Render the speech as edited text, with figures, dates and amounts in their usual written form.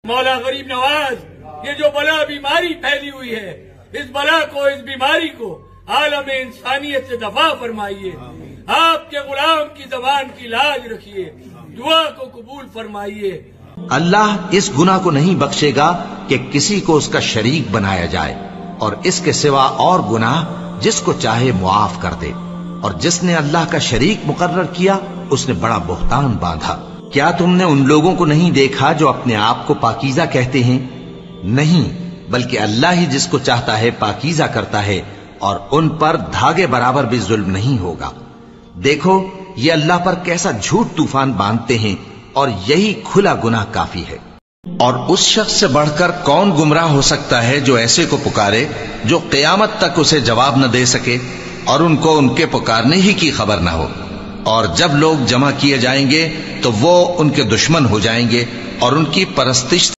मौला गरीब नवाज, ये जो बला बीमारी फैली हुई है, इस बला को, इस बीमारी को आलम इंसानियत से दफा फरमाइए। आपके गुलाम की जबान की लाज रखिए, दुआ को कबूल फरमाइए। अल्लाह इस गुनाह को नहीं बख्शेगा कि किसी को उसका शरीक बनाया जाए, और इसके सिवा और गुनाह जिसको चाहे मुआफ कर दे। और जिसने अल्लाह का शरीक मुकर्रर किया, उसने बड़ा बुहतान बांधा। क्या तुमने उन लोगों को नहीं देखा जो अपने आप को पाकीज़ा कहते हैं? नहीं, बल्कि अल्लाह ही जिसको चाहता है पाकीज़ा करता है, और उन पर धागे बराबर भी जुल्म नहीं होगा। देखो ये अल्लाह पर कैसा झूठ तूफान बांधते हैं, और यही खुला गुनाह काफी है। और उस शख्स से बढ़कर कौन गुमराह हो सकता है जो ऐसे को पुकारे जो क़यामत तक उसे जवाब न दे सके, और उनको उनके पुकारने ही की खबर न हो। और जब लोग जमा किए जाएंगे तो वो उनके दुश्मन हो जाएंगे और उनकी परस्तिश